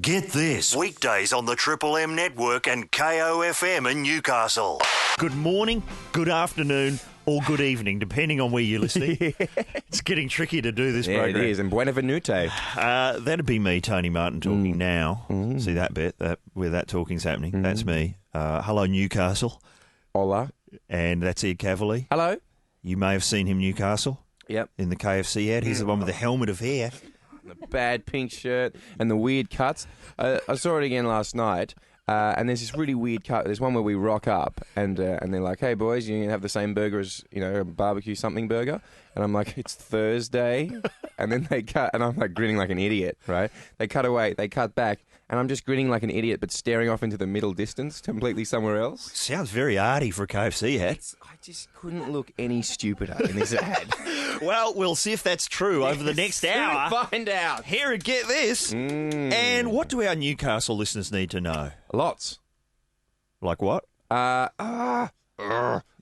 Get this, weekdays on the Triple M network and KOFM in Newcastle. Good morning, good afternoon, or good evening, depending on where you're listening. It's getting tricky to do this program. It is, and buena venute. That'd be me, Tony Martin, talking now. See that bit, where that talking's happening? That's me. Hello, Newcastle. Hola. And that's Ed Cavalier. Hello. You may have seen him, Newcastle. Yep. In the KFC ad. He's the one with the helmet of hair. The bad pink shirt and the weird cuts. I saw it again last night, and there's this really weird cut. There's one where we rock up, and they're like, "Hey boys, you can have the same burger as a barbecue something burger," and I'm like, "It's Thursday," and then they cut, and I'm like grinning like an idiot. Right? They cut away, they cut back, and I'm just grinning like an idiot, but staring off into the middle distance, completely somewhere else. Sounds very arty for a KFC ad. I just couldn't look any stupider in this ad. Well, we'll see if that's true over the next hour. Find out. Here and get this. And what do our Newcastle listeners need to know? Lots. Like what?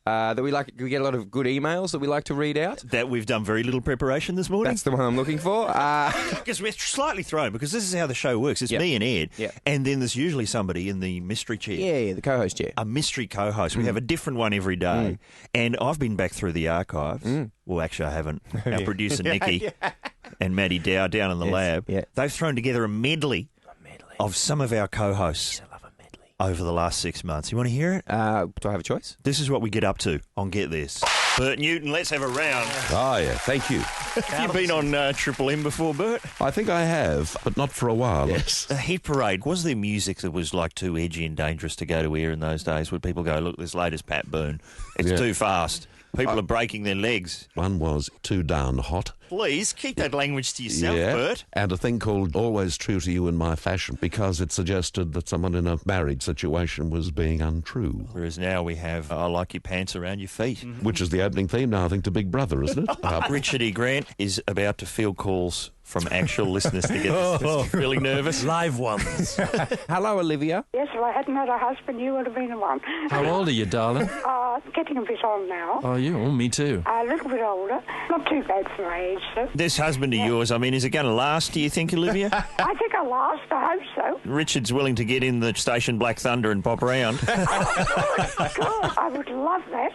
That we get a lot of good emails that we like to read out. That we've done very little preparation this morning. That's the one I'm looking for. Because we're slightly thrown, because this is how the show works. It's me and Ed, and then there's usually somebody in the mystery chair. Yeah, the co-host chair. A mystery co-host. We have a different one every day. And I've been back through the archives. Well, actually, I haven't. Our producer, Nikki, and Maddie Dow down in the lab, they've thrown together a medley of some of our co-hosts over the last 6 months. You want to hear it? Do I have a choice? This is what we get up to on Get This. Bert Newton, let's have a round. Oh, yeah, thank you. Have you been on Triple M before, Bert? I think I have, but not for a while. Yes. The Hit Parade, was there music that was like too edgy and dangerous to go to air in those days? Would people go, look, this latest Pat Boone, it's too fast. People are breaking their legs. One was Too Down Hot. Please, keep that language to yourself, Bert. And a thing called Always True to You in My Fashion, because it suggested that someone in a married situation was being untrue. Whereas now we have I Like Your Pants Around Your Feet. Which is the opening theme now, I think, to Big Brother, isn't it? Richard E. Grant is about to field calls from actual listeners to get this really nervous. Live ones. Hello, Olivia. Yes, if I hadn't had a husband, you would have been the one. How old are you, darling? Getting a bit on now. Oh, you? Oh, me too. A little bit older. Not too bad for my age, though. This husband of yours, I mean, is it going to last, do you think, Olivia? I think I'll last. I hope so. Richard's willing to get in the station Black Thunder and pop around. God, I would love that.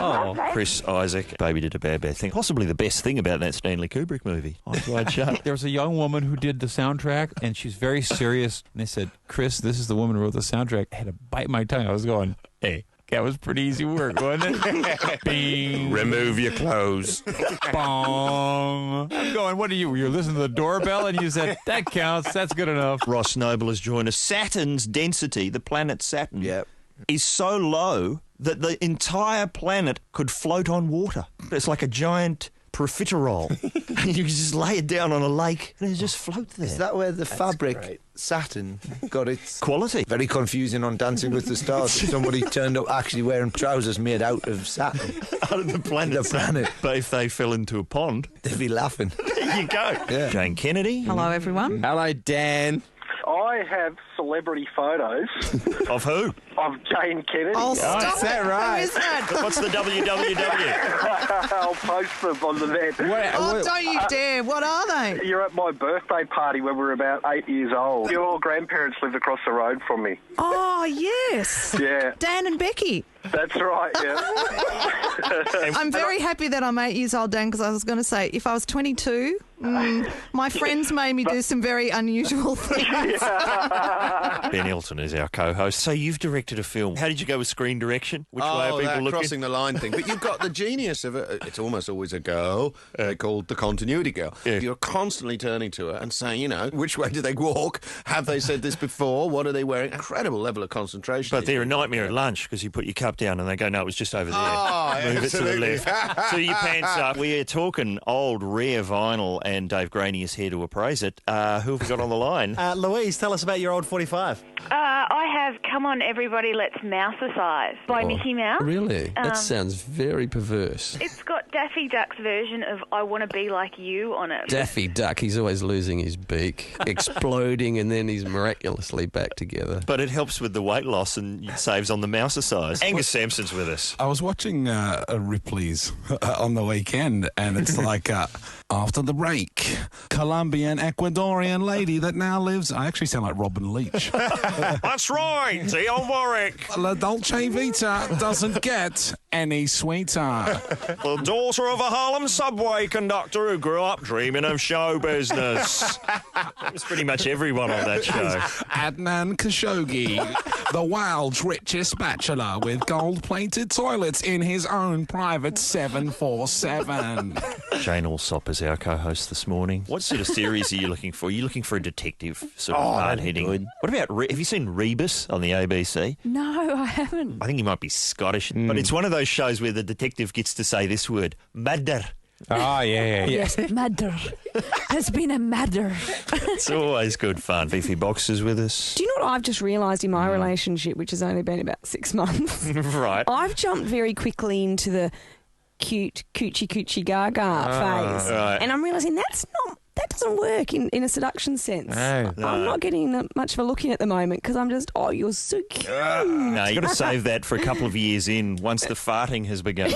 Love that. Chris Isaac, Baby Did a Bad Bad Thing. Possibly the best thing about that Stanley Kubrick movie. Eyes Wide Shut. There was a young woman who did the soundtrack, and she's very serious. And they said, Chris, this is the woman who wrote the soundtrack. I had to bite my tongue. I was going, hey, that was pretty easy work, wasn't it? Bing. Remove your clothes. Bong. I'm going, what are you? You're listening to the doorbell, and you said, that counts. That's good enough. Ross Noble has joined us. Saturn's density, the planet Saturn, is so low that the entire planet could float on water. It's like a giant profiterole. You can just lay it down on a lake and it just floats there. Is that where the fabric satin got its quality? Very confusing on Dancing with the Stars. Somebody turned up actually wearing trousers made out of satin. Out of the planet. The planet. But if they fell into a pond, they'd be laughing. There you go. Yeah. Jane Kennedy. Hello, everyone. Hello, Dan. I have celebrity photos. Of who? Of Jane Kennedy. Oh, stop is that right? Who is that? What's the www? I'll post them on the net. Don't you dare. What are they? You're at my birthday party when we were about 8 years old. Your grandparents lived across the road from me. Oh, yes. Yeah. Dan and Becky. That's right, yeah. I'm very happy that I'm 8 years old, Dan, because I was going to say, if I was 22, my friends made me do some very unusual things. Ben Elton is our co-host. So you've directed a film. How did you go with screen direction? Which way are people that looking? crossing the line thing. But you've got the genius of it. It's almost always a girl called the continuity girl. Yeah. You're constantly turning to her and saying, which way do they walk? Have they said this before? What are they wearing? Incredible level of concentration. But they're a nightmare at lunch because you put your cup down and they go, no, it was just over there. Oh, Move absolutely. it to the left. So your pants up. We're talking old, rare vinyl, and Dave Graney is here to appraise it. Who have we got on the line? Louise, tell us about your old 45. I have Come On Everybody Let's Mousicize by Mickey Mouse. Really? That sounds very perverse. It's got Daffy Duck's version of I Want to Be Like You on it. Daffy Duck, he's always losing his beak, exploding, and then he's miraculously back together. But it helps with the weight loss and saves on the mousicize. And Angus Sampson's with us. I was watching Ripley's on the weekend, and it's like after the break, Colombian Ecuadorian lady that now lives. I actually sound like Robin Leach. That's right, Dion Warwick. La Dolce Vita doesn't get any sweeter. The daughter of a Harlem subway conductor who grew up dreaming of show business. It was pretty much everyone on that show. Adnan Khashoggi, the world's richest bachelor with gold-plated toilets in his own private 747. Jane Alsop is our co-host this morning. What sort of series are you looking for? Are you looking for a detective sort of hard-hitting? What about, have you seen Rebus on the ABC? No, I haven't. I think he might be Scottish, but it's one of those shows where the detective gets to say this word, murder. Oh, yeah. Yes, murder. There's been a murder. It's always good fun. Beefy Box is with us. Do you know what I've just realised in my relationship, which has only been about 6 months? Right. I've jumped very quickly into the cute, coochie gaga phase. Right. And I'm realising that doesn't work in a seduction sense. No. I'm not getting much of a look in at the moment because I'm just, you're so cute. No, you've got to save that for a couple of years in, once the farting has begun.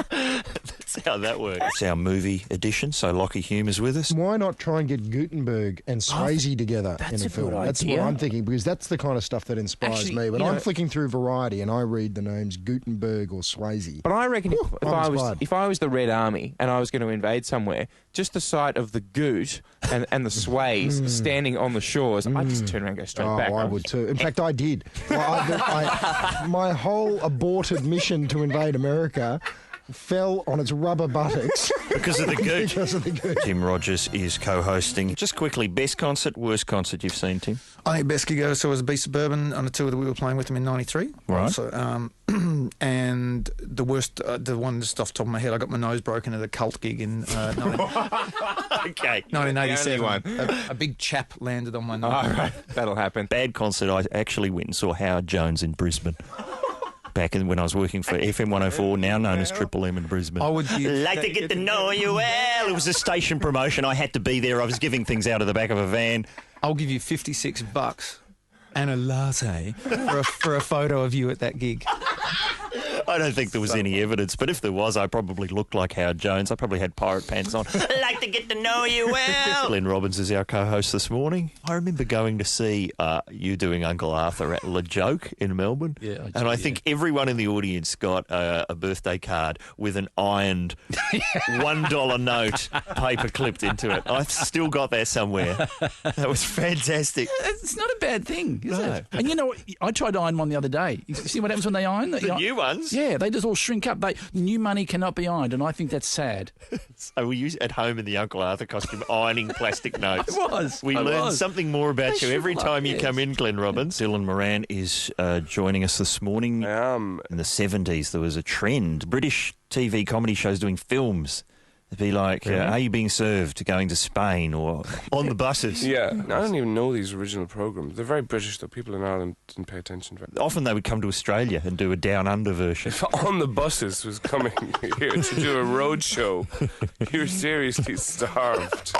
That's how that works. It's our movie edition, so Lockie Hume is with us. Why not try and get Gutenberg and Swayze together in a film? That's what I'm thinking, because that's the kind of stuff that inspires me. When I'm flicking through Variety and I read the names Gutenberg or Swayze. But I reckon if I was the Red Army and I was going to invade somewhere, just the sight of the Goot and the Sways standing on the shores, I'd just turn around and go straight back. I would too. In fact, I did. My whole aborted mission to invade America fell on its rubber buttocks. Because of the Goot. Because of the Goot. Tim Rogers is co-hosting. Just quickly, best concert, worst concert you've seen, Tim? I think best gig I saw was Be Suburban on a tour that we were playing with them in '93. Right. So, and the worst, the one just off the top of my head, I got my nose broken at a Cult gig in 1987. A big chap landed on my nose. Oh, right. That'll happen. Bad concert, I actually went and saw Howard Jones in Brisbane. Back when I was working for FM 104, now known as Triple M in Brisbane. I would like to get to know you well. It was a station promotion. I had to be there. I was giving things out of the back of a van. I'll give you $56 and a latte for a photo of you at that gig. I don't think there was any evidence, but if there was, I probably looked like Howard Jones. I probably had pirate pants on. Like to get to know you well. Glenn Robbins is our co-host this morning. I remember going to see you doing Uncle Arthur at La Joke in Melbourne. Yeah, I think everyone in the audience got a birthday card with an ironed $1 note paper clipped into it. I've still got that somewhere. That was fantastic. It's not a bad thing, is it? And you know what? I tried to iron one the other day. You see what happens when they iron? The new ones? Yeah, they just all shrink up. New money cannot be ironed, and I think that's sad. So were you at home in the Uncle Arthur costume ironing plastic notes? I was. We learn something more about you every time you come in, Glenn Robbins. Dylan Moran is joining us this morning. In the 70s, there was a trend. British TV comedy shows doing films. It'd be like, Are You Being Served? Going to Spain or on the buses. Yeah, I don't even know these original programmes. They're very British, though. People in Ireland didn't pay attention to it. Often they would come to Australia and do a Down Under version. If On the Buses was coming here to do a road show, you're seriously starved.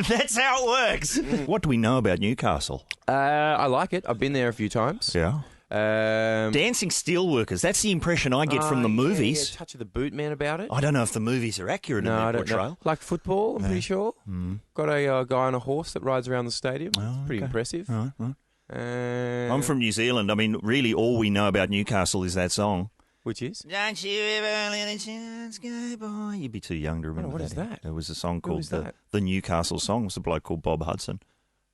That's how it works. What do we know about Newcastle? I like it. I've been there a few times. Yeah. Dancing steelworkers. That's the impression I get from the movies. Yeah, touch of the boot man about it. I don't know if the movies are accurate in their portrayal. Know. Like football, I'm pretty sure. Got a guy on a horse that rides around the stadium. It's pretty impressive. Right. I'm from New Zealand. I mean, really, all we know about Newcastle is that song. Which is? Don't you ever let a chance go by. You'd be too young to remember What is that? It was a song called the Newcastle Song. It was a bloke called Bob Hudson.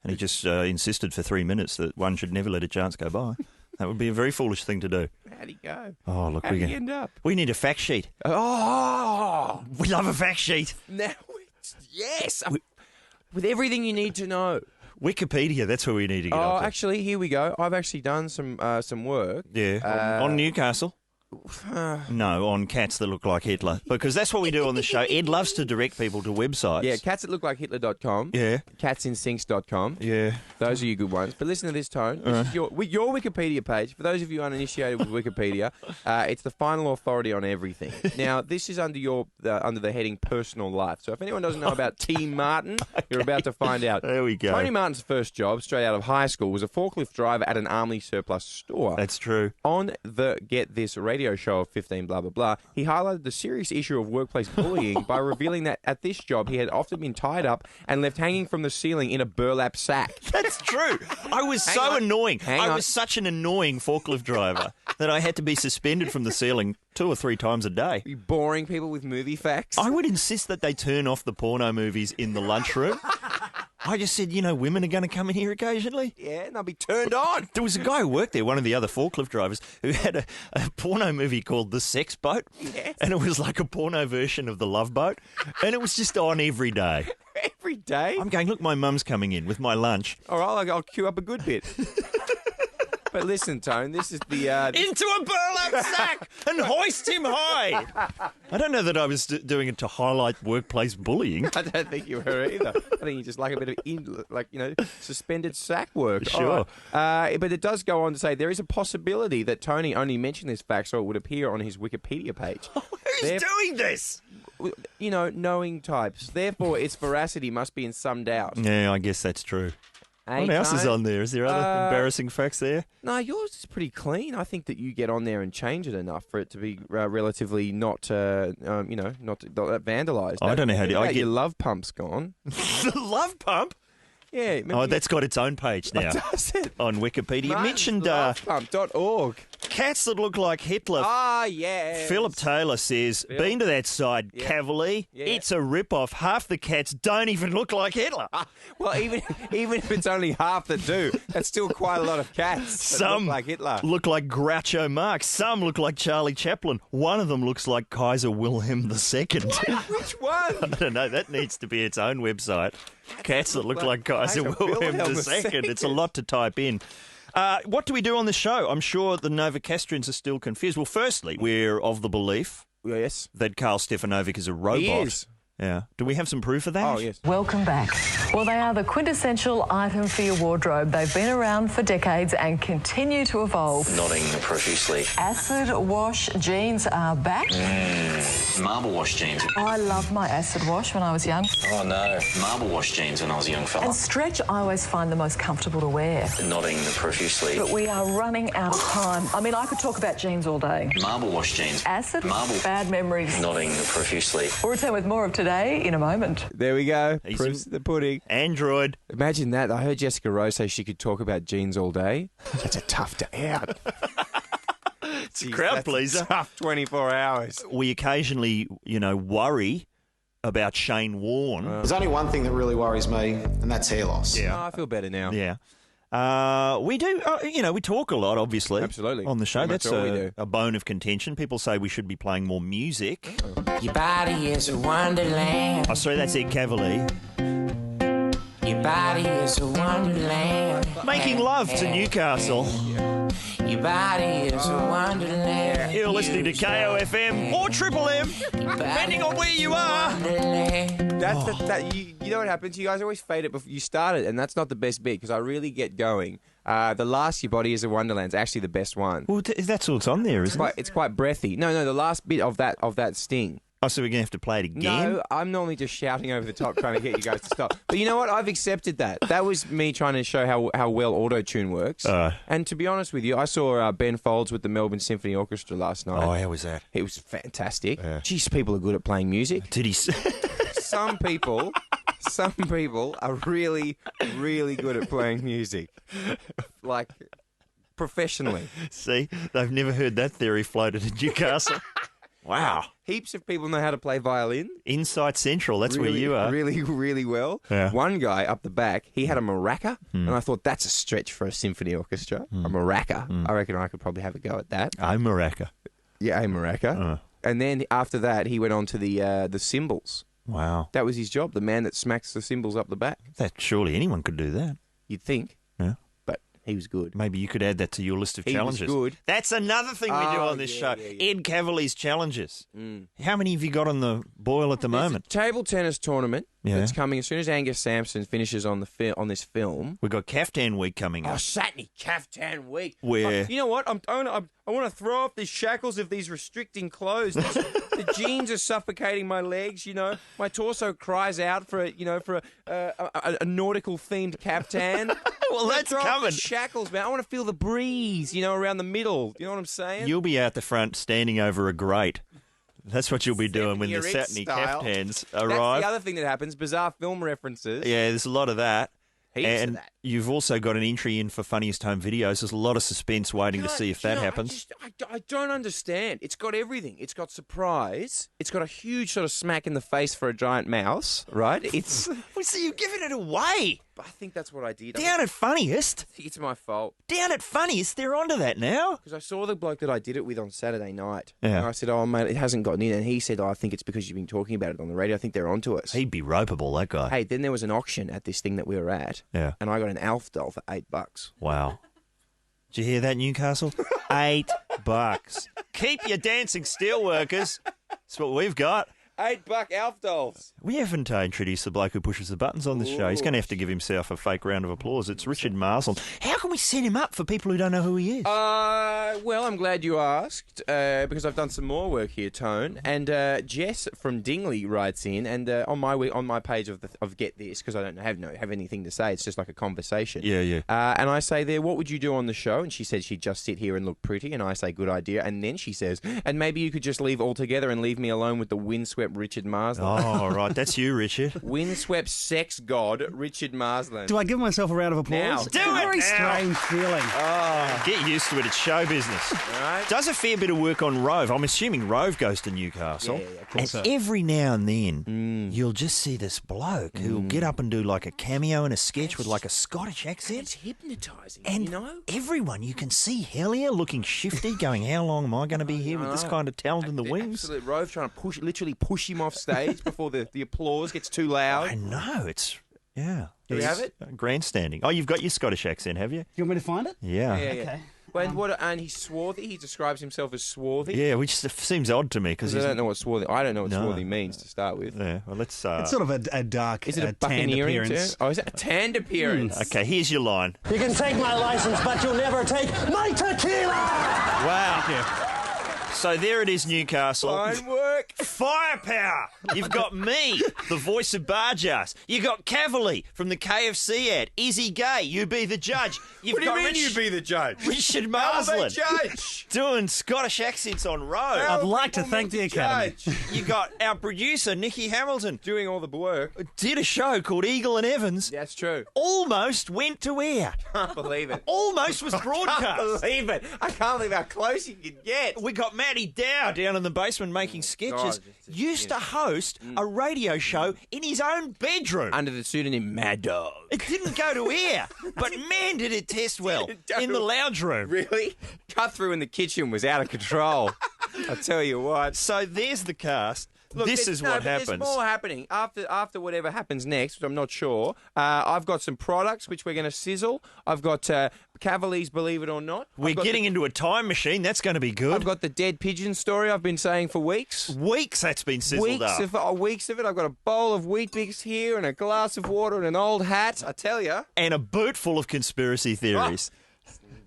And he just insisted for 3 minutes that one should never let a chance go by. That would be a very foolish thing to do. How'd he go? Oh, look, How'd he end up? We need a fact sheet. Oh! We love a fact sheet. Now, yes! With everything you need to know. Wikipedia, that's where we need to get up to. Actually, here we go. I've actually done some work. Yeah, on Newcastle. No, on cats that look like Hitler. Because that's what we do on the show. Ed loves to direct people to websites. Yeah, catsthatlooklikehitler.com. Yeah. Catsinsinks.com. Yeah. Those are your good ones. But listen to this, Tone. This is your Wikipedia page. For those of you uninitiated with Wikipedia, it's the final authority on everything. Now, this is under the heading personal life. So if anyone doesn't know about T. Martin, you're about to find out. There we go. Tony Martin's first job, straight out of high school, was a forklift driver at an army surplus store. That's true. On the Get This radio show of 15 blah, blah, blah, he highlighted the serious issue of workplace bullying by revealing that at this job he had often been tied up and left hanging from the ceiling in a burlap sack. That's true. I was annoying. I was such an annoying forklift driver that I had to be suspended from the ceiling 2 or 3 times a day. You boring people with movie facts? I would insist that they turn off the porno movies in the lunchroom. I just said, women are going to come in here occasionally. Yeah, and they'll be turned on. There was a guy who worked there, one of the other forklift drivers, who had a porno movie called The Sex Boat. Yes. And it was like a porno version of The Love Boat. And it was just on every day. Every day? I'm going, look, my mum's coming in with my lunch. All right, I'll queue up a good bit. But listen, Tone, this is the... Into a burlap sack and hoist him high. I don't know that I was doing it to highlight workplace bullying. I don't think you were either. I think you just like a bit of, suspended sack work. Sure. But it does go on to say there is a possibility that Tony only mentioned this fact so it would appear on his Wikipedia page. Who's doing this? Knowing types. Therefore, its veracity must be in some doubt. Yeah, I guess that's true. Hey, what else is Tone? on there? Is there other embarrassing facts there? No, yours is pretty clean. I think that you get on there and change it enough for it to be relatively not vandalised. I don't know how to... Your love pump's gone. The love pump? Yeah. That's got its own page now. Does it? On Wikipedia. You mentioned lovepump.org. Cats that look like Hitler. Ah, yeah. Philip Taylor says, been to that side, Cavalier. Yeah. It's a rip-off. Half the cats don't even look like Hitler. Well, even if it's only half that do, that's still quite a lot of cats that Some look like Hitler. look like Groucho Marx. Some look like Charlie Chaplin. One of them looks like Kaiser Wilhelm II. Which one? I don't know. That needs to be its own website. Cats that look like Kaiser Wilhelm II. It's a lot to type in. What do we do on the show? I'm sure the Novocastrians are still confused. Well, firstly, we're of the belief that Karl Stefanovic is a robot. He is. Yeah. Do we have some proof of that? Oh, yes. Welcome back. Well, they are the quintessential item for your wardrobe. They've been around for decades and continue to evolve. Nodding profusely. Acid wash jeans are back. Marble wash jeans. I loved my acid wash when I was young. Oh, no. Marble wash jeans when I was a young fella. And stretch I always find the most comfortable to wear. Nodding profusely. But we are running out of time. I mean, I could talk about jeans all day. Marble wash jeans. Acid, Marble. bad memories. Nodding profusely. We'll return with more of today in a moment. There we go. Proofs of the pudding. Android. Imagine that. I heard Jessica Rose say she could talk about jeans all day. That's a tough day out. It's a crowd pleaser. Tough 24 hours. We occasionally, worry about Shane Warne. There's only one thing that really worries me, and that's hair loss. Yeah. Oh, I feel better now. Yeah. We do, we talk a lot, obviously. Absolutely. On the show. That's That's all we do. a bone of contention. People say we should be playing more music. Your body is a wonderland. Oh, sorry, that's Ed Cavalier. Your body is a wonderland. Making love to Newcastle. Your body is a wonderland. You're listening to KOFM or Triple M, depending on where you are. That's you know what happens? You guys always fade it before you start it, and that's not the best bit because I really get going. The last Your Body is a Wonderland is actually the best one. Well, that's all it's on there, isn't it? It's quite breathy. No, the last bit of that sting. Oh, so we're going to have to play it again? No, I'm normally just shouting over the top trying to get you guys to stop. But you know what? I've accepted that. That was me trying to show how well auto-tune works. And to be honest with you, I saw Ben Folds with the Melbourne Symphony Orchestra last night. Oh, how was that? It was fantastic. Jeez, people are good at playing music. Did he... Some people are really, really good at playing music. Like, professionally. See, they've never heard that theory floated in Newcastle. Wow. Heaps of people know how to play violin. Insight Central, that's where you are. Really, really well. Yeah. One guy up the back, he had a maraca, and I thought that's a stretch for a symphony orchestra. A maraca. I reckon I could probably have a go at that. A maraca. Yeah, a maraca. And then after that, he went on to the cymbals. Wow. That was his job, the man that smacks the cymbals up the back. That surely anyone could do that. You'd think. Yeah. But He was good. Maybe you could add that to your list of He was challenges. good. That's another thing we do on this show. Ed Cavalier's challenges. How many have you got on the boil at the moment? Table tennis tournament Yeah. that's coming as soon as Angus Sampson finishes on on this film. We've got Caftan Week coming up. Oh, Satney Caftan Week. Where- You know what? I want to throw off these shackles of these restricting clothes. The jeans are suffocating my legs. You know, my torso cries out for a nautical themed caftan. Well, that's Throw off the coming. shackles, man. I want to feel the breeze. Around the middle. You know what I'm saying? You'll be out the front standing over a grate. That's what you'll be doing when the Satney style. Caftans That's arrive. the other thing that happens. Bizarre film references. Yeah, there's a lot of that. Heaps of and that. you've also got an entry in for Funniest Home Videos. There's a lot of suspense waiting to see if that happens. I don't understand. It's got everything. It's got surprise. It's got a huge sort of smack in the face for a giant mouse, right? It's. Well, see, you're giving it away. I think that's what I did. Down at Funniest. I think it's my fault. Down at Funniest, they're onto that now. Because I saw the bloke that I did it with on Saturday night. Yeah. And I said, oh, mate, it hasn't gotten in. And he said, I think it's because you've been talking about it on the radio. I think they're onto us. He'd be ropeable, that guy. Hey, then there was an auction at this thing that we were at. Yeah. And I got an Alf doll for $8. Wow. Did you hear that, Newcastle? $8. Keep your dancing steelworkers. That's what we've got. $8 Alf dolls. We haven't introduced the bloke who pushes the buttons on this show. He's going to have to give himself a fake round of applause. It's Richard Marsland. How can we set him up for people who don't know who he is? Well, I'm glad you asked because I've done some more work here, Tone. And Jess from Dingley writes in, and on my page of Get This, because I don't have anything to say. It's just like a conversation. Yeah. And I say there, what would you do on the show? And she said she'd just sit here and look pretty. And I say, good idea. And then she says, and maybe you could just leave altogether and leave me alone with the windswept Richard Marsland. Oh, right. That's you, Richard. Windswept sex god, Richard Marsland. Do I give myself a round of applause? Now. It's a very strange feeling. Oh, get used to it. It's show business. Right. Does a fair bit of work on Rove. I'm assuming Rove goes to Newcastle. Yeah, of course and so. every now and then, you'll just see this bloke who'll get up and do like a cameo in a sketch with like a Scottish accent. It's hypnotising, and you know? everyone, you can see Hellier looking shifty, going, how long am I going to be here with this kind of talent in the wings? Absolute Rove trying to literally push him off stage before the applause gets too loud. I know, it's... Yeah. Do we have it? Grandstanding. Oh, you've got your Scottish accent, have you? You want me to find it? Yeah. Okay. And he's swarthy. He describes himself as swarthy. Yeah, which seems odd to me because I don't know what swarthy. I don't know what swarthy means to start with. Yeah, well, let's. It's sort of a dark, is it a tanned buccaneering appearance. term? Oh, is it a tanned appearance? Okay, here's your line. You can take my license, but you'll never take my tequila! Wow. Thank you. So there it is, Newcastle. Fine work. Firepower. You've got me, the voice of Barjas. You got Cavalier from the KFC ad. Is he gay? You be the judge. You've What do you got mean you be the judge? Richard I'll be Marsland. judge. Doing Scottish accents on road. I'd like to thank the Academy. You got our producer, Nikki Hamilton. Doing all the work. Did a show called Eagle and Evans. That's true. Almost went to air. Can't believe it. Almost was broadcast. I can't believe it. I can't believe how close you could get. We got Matty Dow down in the basement making sketches. Used to host a radio show in his own bedroom. Under the pseudonym Mad Dog. It didn't go to air, but man, did it test well in the lounge room. Really? Cut through in the kitchen was out of control. I tell you what. So there's the cast. Look, this is what happens. There's more happening after whatever happens next, which I'm not sure. I've got some products which we're going to sizzle. I've got Cavalier's Believe It or Not. We're getting into a time machine. That's going to be good. I've got the dead pigeon story I've been saying for weeks. Weeks that's been sizzled up. Weeks of it. I've got a bowl of Wheat Bix here and a glass of water and an old hat. I tell you. And a boot full of conspiracy theories.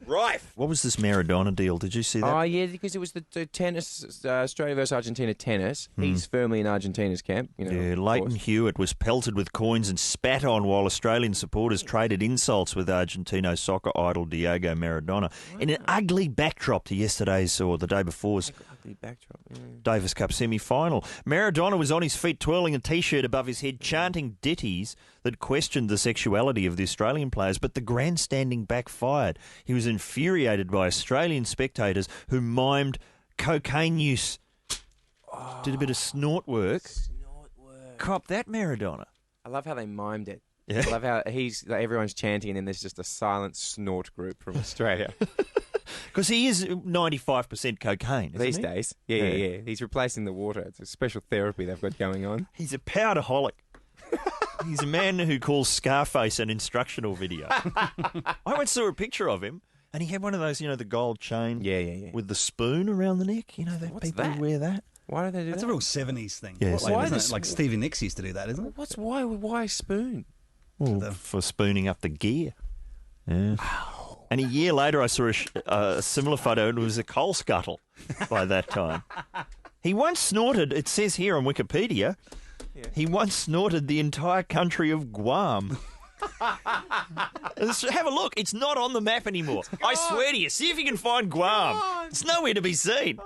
Rife. What was this Maradona deal? Did you see that? Oh, yeah, because it was the tennis, Australia versus Argentina tennis. He's firmly in Argentina's camp. You know, yeah, Leighton Hewitt was pelted with coins and spat on while Australian supporters traded insults with Argentino soccer idol Diego Maradona in an ugly backdrop to yesterday's or the day before's Davis Cup semi-final. Maradona was on his feet twirling a T-shirt above his head, chanting ditties that questioned the sexuality of the Australian players, but the grandstanding backfired. He was infuriated by Australian spectators who mimed cocaine use. Did a bit of snort work. Cop that, Maradona. I love how they mimed it. Yeah. I love how everyone's chanting and then there's just a silent snort group from Australia. Because he is 95% cocaine, isn't These he? days. Yeah. He's replacing the water. It's a special therapy they've got going on. He's a powderholic. He's a man who calls Scarface an instructional video. I once saw a picture of him, and he had one of those, the gold chain with the spoon around the neck. You know, that people who wear that. Why do they do That's that? a real 70s thing. Yeah, Like Stevie Nicks used to do that, isn't it? Why spoon? Well, for spooning up the gear. Yeah. And a year later, I saw a similar photo, and it was a coal scuttle by that time. He once snorted, it says here on Wikipedia, he once snorted the entire country of Guam. Have a look. It's not on the map anymore. I swear to you. See if you can find Guam. It's nowhere to be seen.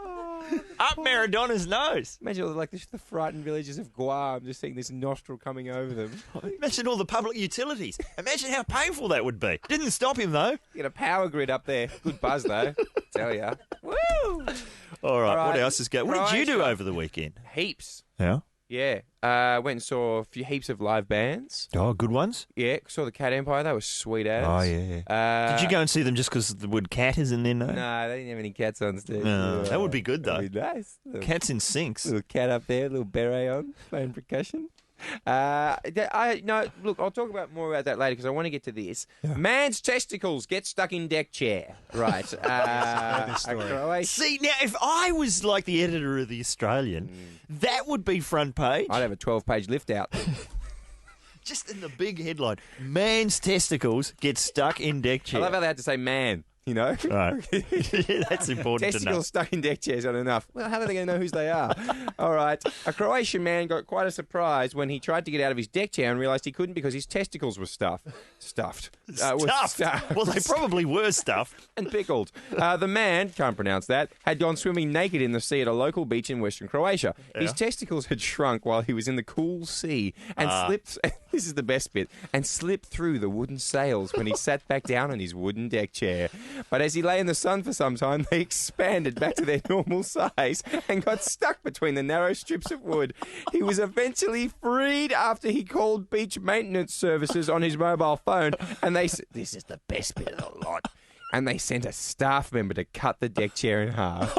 Up Maradona's nose. Imagine all the frightened villages of Guam just seeing this nostril coming over them. Imagine all the public utilities. Imagine how painful that would be. Didn't stop him, though. Get a power grid up there. Good buzz, though. Tell ya. Woo! All right, what else is going? What did you do over the weekend? Heaps. Yeah? Yeah. Went and saw a few heaps of live bands. Oh, good ones? Yeah, saw the Cat Empire. That was sweet as. Oh, yeah. Did you go and see them just because the word cat is in there? No, they didn't have any cats on stage. No, that would be good, though. That'd be nice. Cats in sinks. Little cat up there, little beret on, playing percussion. Look, I'll talk more about that later because I want to get to this. Yeah. Man's testicles get stuck in deck chair. Right. See, now, if I was like the editor of The Australian, that would be front page. I'd have a 12-page lift out. Just in the big headline, man's testicles get stuck in deck chair. I love how they had to say man. You know? Right. That's important to know. Testicles stuck in deck chairs, not enough. Well, how are they going to know whose they are? All right. A Croatian man got quite a surprise when he tried to get out of his deck chair and realised he couldn't because his testicles were stuffed. Stuffed. Well, they probably were stuffed. And pickled. The man, can't pronounce that, had gone swimming naked in the sea at a local beach in western Croatia. Yeah. His testicles had shrunk while he was in the cool sea and slipped, this is the best bit, and slipped through the wooden sails when he sat back down on his wooden deck chair. But as he lay in the sun for some time, they expanded back to their normal size and got stuck between the narrow strips of wood. He was eventually freed after he called beach maintenance services on his mobile phone, and this is the best bit of the lot, and they sent a staff member to cut the deck chair in half.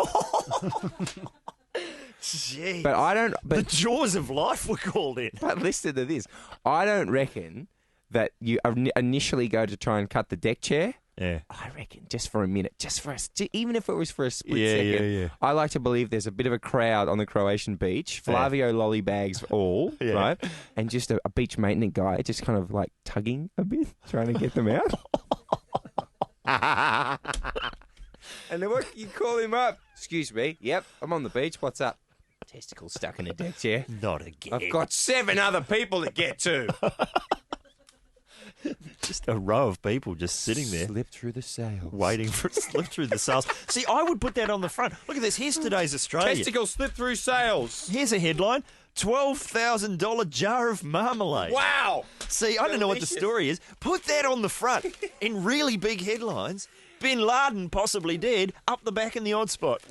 Jeez. But the jaws of life were called in. But listen to this. I don't reckon that you initially go to try and cut the deck chair. Yeah. I reckon just for a minute, even if it was for a split second. Yeah. I like to believe there's a bit of a crowd on the Croatian beach, Flavio lolly bags all, right? And just a beach maintenance guy just kind of like tugging a bit, trying to get them out. And then you call him up. Excuse me. Yep, I'm on the beach. What's up? Testicles stuck in a deck chair. Not again. I've got 7 other people to get to. Just a row of people just sitting there. Slip through the sails. Waiting for it to slip through the sails. See, I would put that on the front. Look at this. Here's today's Australia. Testicles slip through sails. Here's a headline. $12,000 jar of marmalade. Wow. See, I don't know what the story is. Put that on the front in really big headlines. Bin Laden possibly dead, up the back in the odd spot.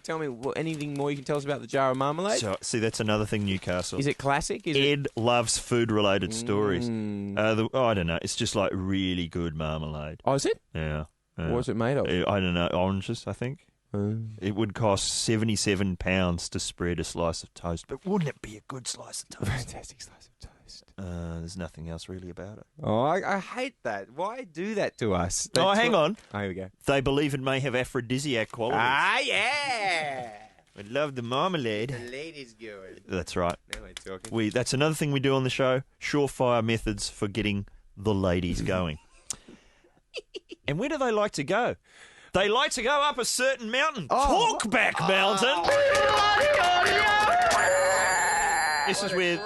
Tell me anything more you can tell us about the jar of marmalade? So, see, that's another thing, Newcastle. Is it classic? Ed loves food-related stories. I don't know. It's just like really good marmalade. Oh, is it? Yeah. What's it made of? I don't know. Oranges, I think. It would cost £77 to spread a slice of toast. But wouldn't it be a good slice of toast? Fantastic slice of toast. There's nothing else really about it. Oh, I hate that. Why do that to us? Hang on. Oh, here we go. They believe it may have aphrodisiac qualities. Ah, yeah. I love the marmalade. The lady's good. That's right. Now we're talking. That's another thing we do on the show. Surefire methods for getting the ladies going. And where do they like to go? They like to go up a certain mountain. Talkback Mountain. This is where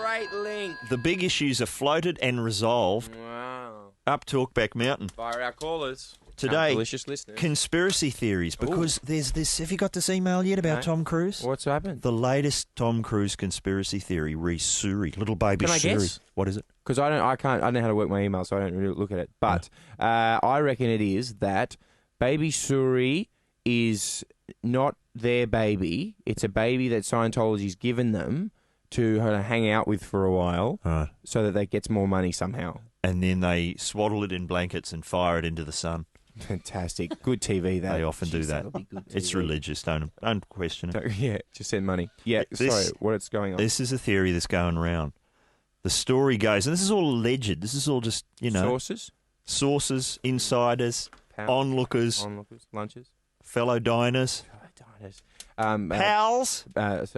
the big issues are floated and resolved. Wow. Up Talkback Mountain. Fire our callers. Today, delicious listeners. Conspiracy theories, because there's this... Have you got this email yet about Tom Cruise? What's happened? The latest Tom Cruise conspiracy theory, Suri, little baby Can I Suri. guess? What is it? Because I don't know how to work my email, so I don't really look at it. But I reckon it is that baby Suri is not their baby. It's a baby that Scientology's given them to hang out with for a while, so that they gets more money somehow. And then they swaddle it in blankets and fire it into the sun. Fantastic. Good TV, that. They often do that. It's religious. Don't question it. Yeah, just send money. Yeah, sorry, what's going on? This is a theory that's going around. The story goes, and this is all alleged. This is all just, sources, insiders, onlookers, lunches, fellow diners, pals.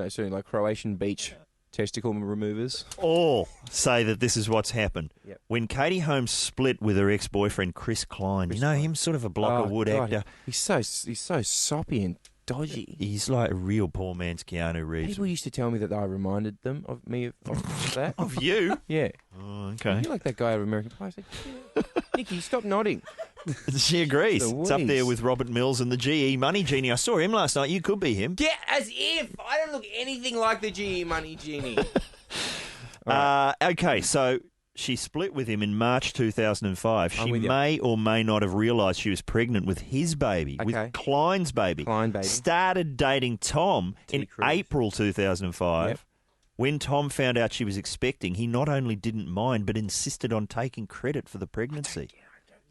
So like Croatian beach testicle removers. All say that this is what's happened. Yep. When Katie Holmes split with her ex-boyfriend Chris Klein, you know him, sort of a block of wood actor. He's so soppy and dodgy. He's like a real poor man's Keanu Reeves. People used to tell me that I reminded them of me of that. Of you? Yeah. Oh, okay. You like that guy out of American Pie? I said, yeah. Nikki, stop nodding. She agrees. It's up there with Robert Mills and the GE Money Genie. I saw him last night. You could be him. Yeah, as if. I don't look anything like the GE Money Genie. Okay, so she split with him in March 2005. She may or may not have realised she was pregnant with his baby, with Klein's baby. Started dating Tom in April 2005. Yep. When Tom found out she was expecting, he not only didn't mind, but insisted on taking credit for the pregnancy.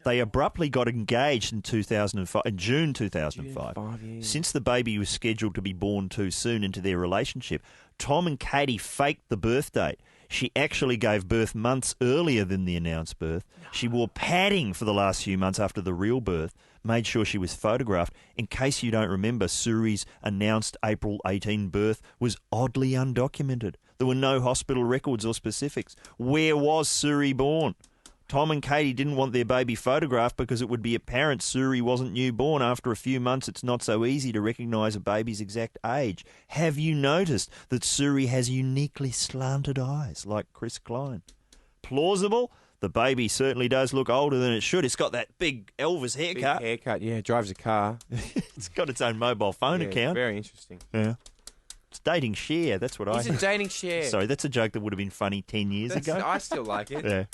They abruptly got engaged in June 2005. Since the baby was scheduled to be born too soon into their relationship, Tom and Katie faked the birth date. She actually gave birth months earlier than the announced birth. She wore padding for the last few months after the real birth, made sure she was photographed. In case you don't remember, Suri's announced April 18 birth was oddly undocumented. There were no hospital records or specifics. Where was Suri born? Tom and Katie didn't want their baby photographed because it would be apparent Suri wasn't newborn. After a few months, it's not so easy to recognise a baby's exact age. Have you noticed that Suri has uniquely slanted eyes, like Chris Klein? Plausible? The baby certainly does look older than it should. It's got that big Elvis haircut. Big haircut, yeah. Drives a car. It's got its own mobile phone account. Very interesting. Yeah. It's dating Cher. That's what He's dating Cher. Sorry, that's a joke that would have been funny 10 years ago. I still like it. Yeah.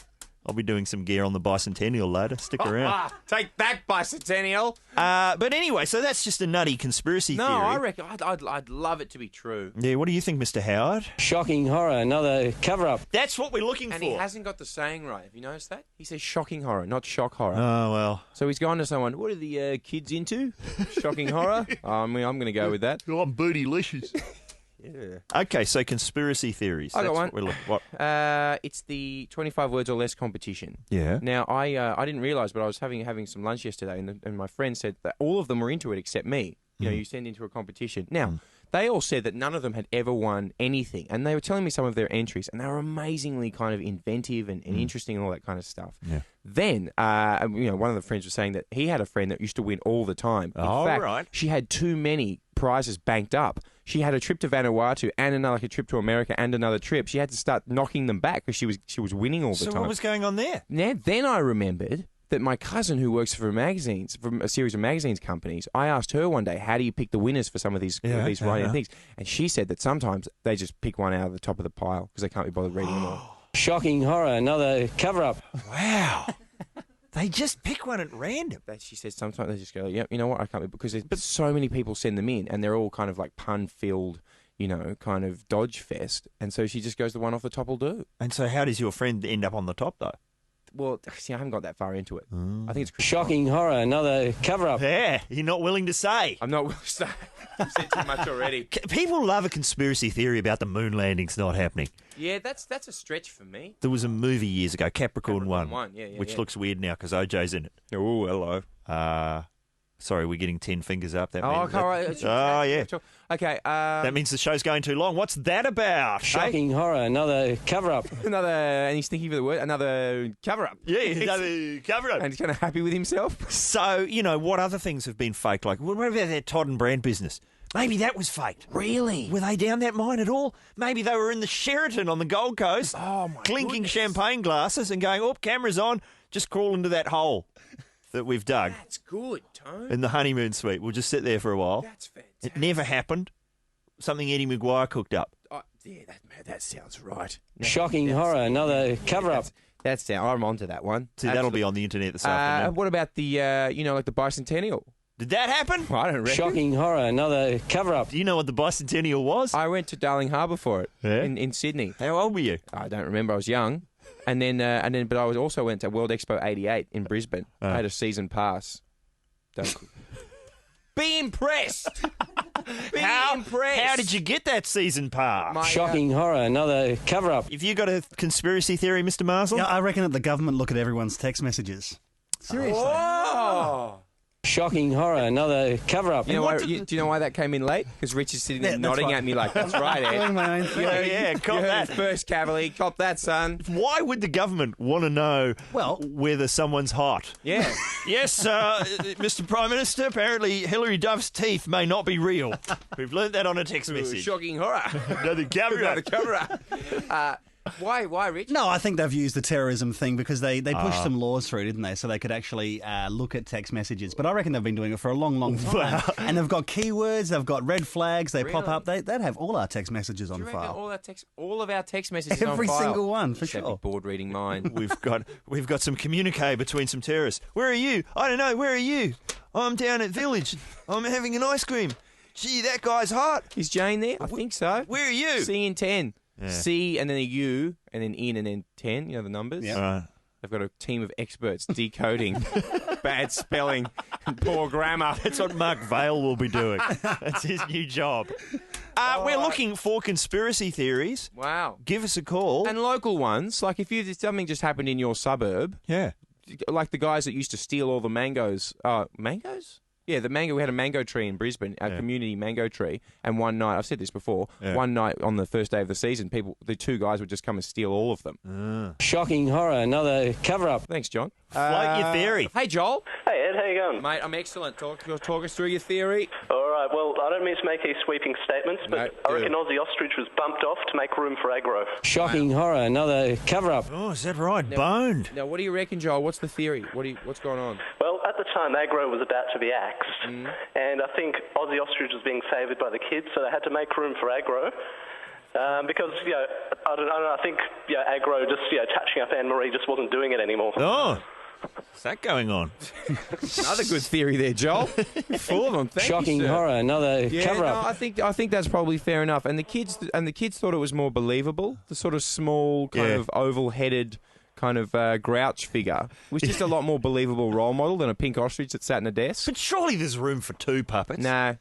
I'll be doing some gear on the bicentennial later. Stick around. Take that, bicentennial. But anyway, so that's just a nutty conspiracy theory. No, I reckon I'd love it to be true. Yeah, what do you think, Mr. Howard? Shocking horror, another cover-up. That's what we're looking for. And he hasn't got the saying right. Have you noticed that? He says shocking horror, not shock horror. Oh, well. So he's gone to someone, what are the kids into? Shocking horror? I'm going to go with that. I'm bootylicious. Yeah. Okay, so conspiracy theories. I got That's one. What? It's the 25 words or less competition. Yeah. Now, I didn't realise, but I was having some lunch yesterday, and my friend said that all of them were into it except me. You know, you send into a competition. Now, they all said that none of them had ever won anything, and they were telling me some of their entries, and they were amazingly kind of inventive and interesting and all that kind of stuff. Yeah. Then, one of the friends was saying that he had a friend that used to win all the time. In fact, right. She had too many prizes banked up. She had a trip to Vanuatu and a trip to America and another trip. She had to start knocking them back because she was winning all the time. So what was going on there? Now, then I remembered that my cousin who works for from a series of magazines companies, I asked her one day, how do you pick the winners for some of these writing things? And she said that sometimes they just pick one out of the top of the pile because they can't be bothered reading them all. Shocking horror, another cover-up. Wow. They just pick one at random. She said sometimes they just go, yep, you know what, I can't be, because there's so many people send them in and they're all kind of like pun-filled, kind of dodge fest. And so she just goes, the one off the top will do. And so how does your friend end up on the top, though? Well, see, I haven't got that far into it. I think it's shocking horror, another cover-up. Yeah, you're not willing to say. I'm not willing to say. I've said too much already. People love a conspiracy theory about the moon landings not happening. Yeah, that's a stretch for me. There was a movie years ago, Capricorn 1, yeah, which looks weird now because OJ's in it. Oh, hello. Sorry, we're getting 10 fingers up. That means all right. Oh, yeah. Okay. That means the show's going too long. What's that about? Shocking horror, another cover-up. And he's thinking of the word, another cover-up. Yeah, another cover-up. And he's kind of happy with himself. So, what other things have been faked? Like, what about that Todd and Brand business? Maybe that was faked. Really? Were they down that mine at all? Maybe they were in the Sheraton on the Gold Coast, clinking champagne glasses and going, camera's on, just crawl into that hole that we've dug. That's good, Tone. In the honeymoon suite. We'll just sit there for a while. That's fantastic. It never happened. Something Eddie Maguire cooked up. Oh, yeah, that sounds right. Shocking horror, another cover-up. I'm onto that one. See, that'll be on the internet this afternoon. What about the, like the bicentennial? Did that happen? Well, I don't reckon. Shocking horror, another cover-up. Do you know what the bicentennial was? I went to Darling Harbour for it in Sydney. How old were you? I don't remember. I was young. And then, but I also went to World Expo '88 in Brisbane. I had a season pass. Don't be impressed. How did you get that season pass? Shocking horror, another cover-up. Have you got a conspiracy theory, Mr. Marsden? Yeah, I reckon that the government look at everyone's text messages. Seriously. Oh. Shocking horror, another cover-up. You know why, do you know why that came in late? Because Rich is sitting there nodding at me like, that's right, Ed. Doing my own thing. Yeah, cop that. First Cavalier, cop that, son. Why would the government want to know whether someone's hot? Yeah. Yes, Mr. Prime Minister, apparently Hilary Duff's teeth may not be real. We've learnt that on a text message. Shocking horror. Another cover-up. Another cover-up. Why, Rich? No, I think they've used the terrorism thing because they pushed some laws through, didn't they? So they could actually look at text messages. But I reckon they've been doing it for a long, long time. And they've got keywords, they've got red flags, they pop up. They'd have all our text messages on file. All of our text messages Every on file? single one, for That'd sure. be bored reading mine. We've got some communique between some terrorists. Where are you? I don't know. Where are you? I'm down at Village. I'm having an ice cream. Gee, that guy's hot. Is Jane there? I think so. Where are you? C in 10. Yeah. C and then a U and then in and then 10. You know the numbers? Yeah. Right. They've got a team of experts decoding bad spelling and poor grammar. That's what Mark Vaile will be doing. That's his new job. We're looking for conspiracy theories. Wow. Give us a call. And local ones. Like if something just happened in your suburb. Yeah. Like the guys that used to steal all the mangoes. Mangoes? Yeah, we had a mango tree in Brisbane, a community mango tree, and one night, I've said this before, one night on the first day of the season, the two guys would just come and steal all of them. Shocking horror, another cover-up. Thanks, John. Float your theory. Hey, Joel. Hey, Ed, how you going? Mate, I'm excellent. Talk us through your theory. All right, well, I don't mean to make any sweeping statements, but I reckon Aussie Ostrich was bumped off to make room for aggro. Shocking horror, another cover-up. Oh, is that right? Boned. Now, what do you reckon, Joel? What's the theory? What's going on? Well, at the time, aggro was about to be axed, and I think Aussie Ostrich was being favoured by the kids, so they had to make room for aggro. Because, I don't know, I think, aggro just, touching up Anne-Marie just wasn't doing it anymore. Oh. What's that going on? Another good theory there, Joel. Full of them. Thank Shocking you, sir. horror, another cover No, up. I think that's probably fair enough. And the kids thought it was more believable. The sort of small, kind of oval-headed, kind of grouch figure was just a lot more believable role model than a pink ostrich that sat in a desk. But surely there's room for two puppets. No.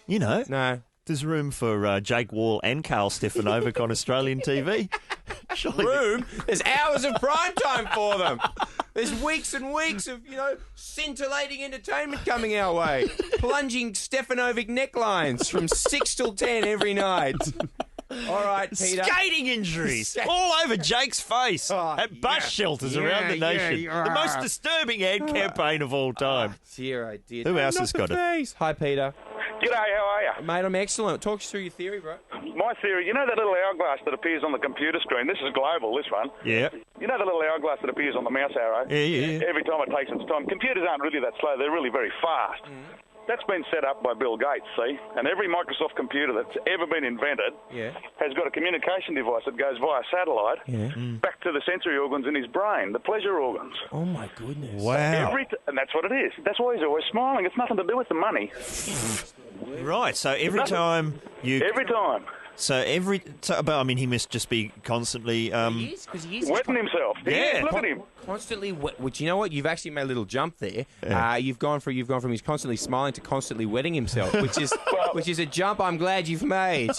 You know? No. There's room for Jake Wall and Carl Stefanovic on Australian TV. Surely room? There's hours of prime time for them. There's weeks and weeks of, scintillating entertainment coming our way. Plunging Stefanovic necklines from 6 till 10 every night. All right, Peter. Skating injuries all over Jake's face at bus shelters around the nation. The most disturbing ad campaign of all time. Dear, I did. Who else has got it? Hi, Peter. G'day, how are you? Mate, I'm excellent. Talk us through your theory, bro. My theory, you know that little hourglass that appears on the computer screen? This is global, this one. Yeah. You know the little hourglass that appears on the mouse arrow? Yeah. Every time it takes its time. Computers aren't really that slow. They're really very fast. That's been set up by Bill Gates, see? And every Microsoft computer that's ever been invented has got a communication device that goes via satellite back to the sensory organs in his brain, the pleasure organs. Oh, my goodness. Wow. And that's what it is. That's why he's always smiling. It's nothing to do with the money. Right, so every time you... Every time. But I mean, he must just be constantly... He is, because he is... Wetting himself. Yeah. Look at him. Constantly wet. Which, you know what? You've actually made a little jump there. You've gone from he's constantly smiling to constantly wetting himself, which is a jump I'm glad you've made.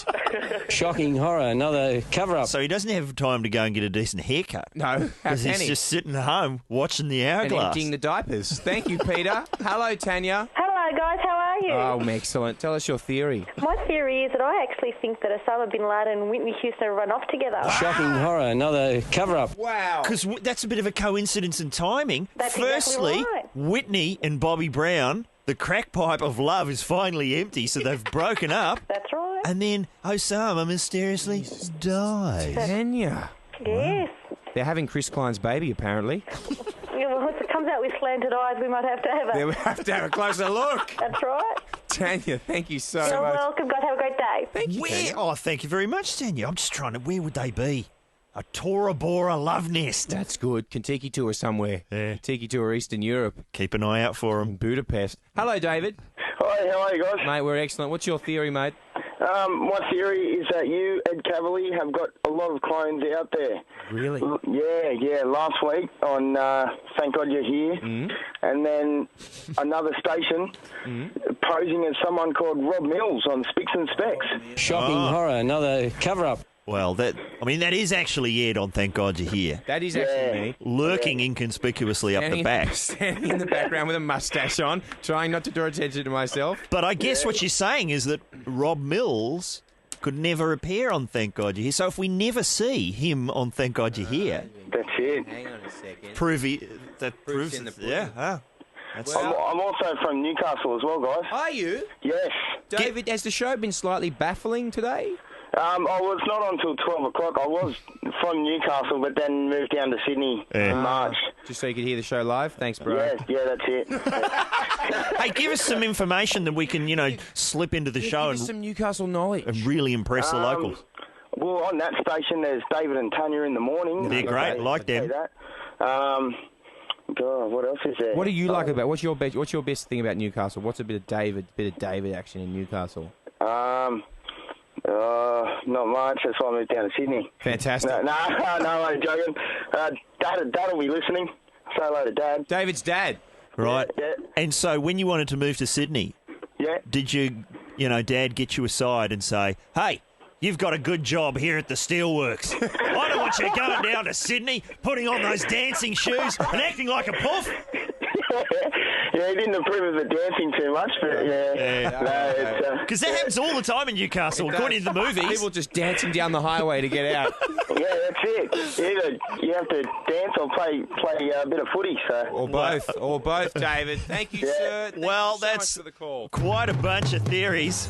Shocking horror, another cover-up. So he doesn't have time to go and get a decent haircut. No, because he's just sitting at home watching the hourglass. And emptying the diapers. Thank you, Peter. Hello, Tanya. Hello, guys. How are you? Oh, excellent. Tell us your theory. My theory is that I actually think that Osama bin Laden and Whitney Houston run off together. Shocking horror, another cover-up. Wow. Because that's a bit of a coincidence in timing. That's Firstly, exactly right. Whitney and Bobby Brown, the crack pipe of love is finally empty, so they've broken up. That's right. And then Osama mysteriously dies. Tanya. Yes. They're having Chris Klein's baby, apparently. Yeah, well, if it comes out with slanted eyes, we might have to have Yeah, we have to have a closer look. That's right. Tanya, thank you so You're much. welcome, guys. Have a great day. Thank you, Tanya. Oh, thank you very much, Tanya. I'm just trying to... Where would they be? A Tora Bora love nest. That's good. Kentucky tour somewhere. Yeah. Kentucky tour Eastern Europe. Keep an eye out for them. Budapest. Hello, David. Hi, how are you guys? Mate, we're excellent. What's your theory, mate? My theory is that you, Ed Cavalier, have got a lot of clones out there. Really? Yeah. Last week on Thank God You're Here, and then another station posing as someone called Rob Mills on Spicks and Specs. Shocking horror, another cover-up. Well, that is actually Ed on Thank God You're Here. That is actually me. Lurking inconspicuously up the back. Standing in the background with a mustache on, trying not to draw attention to myself. But I guess what you're saying is that Rob Mills could never appear on Thank God You're Here. So if we never see him on Thank God You're Here... That's it. Hang on a second. Proves in the yeah. I'm also from Newcastle as well, guys. Are you? Yes. David, has the show been slightly baffling today? I was not on until 12 o'clock. I was from Newcastle, but then moved down to Sydney in March. Just so you could hear the show live? Thanks, bro. Yeah, that's it. Hey, give us some information that we can, slip into the show give us some Newcastle knowledge. And really impress the locals. Well, on that station, there's David and Tanya in the morning. They're great, like them. God, what else is there? What do you like about? What's your best thing about Newcastle? What's a bit of David action in Newcastle? Not much. That's why I moved down to Sydney. Fantastic. No, I'm joking. Dad will be listening. Say hello to Dad. David's dad. Right. Yeah. And so when you wanted to move to Sydney, did you, Dad get you aside and say, hey, you've got a good job here at the Steelworks. I don't want you going down to Sydney, putting on those dancing shoes and acting like a puff. Yeah, he didn't approve of the dancing too much, but because that happens all the time in Newcastle, according to the movies. People just dancing down the highway to get out. Yeah, that's it. Either you have to dance or play a bit of footy. So. Or both, David. Thank you, sir. Thank you so much for the call. Quite a bunch of theories.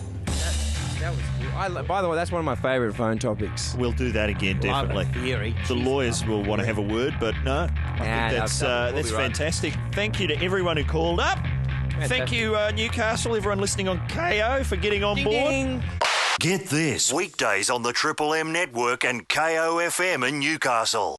That was good. By the way, that's one of my favourite phone topics. We'll do that again, definitely. Theory. The lawyers will want to have a word, but no, I think that's fantastic. Thank you to everyone who called up. Fantastic. Thank you, Newcastle, everyone listening on KO for getting on board. Ding. Get this, weekdays on the Triple M network and KO FM in Newcastle.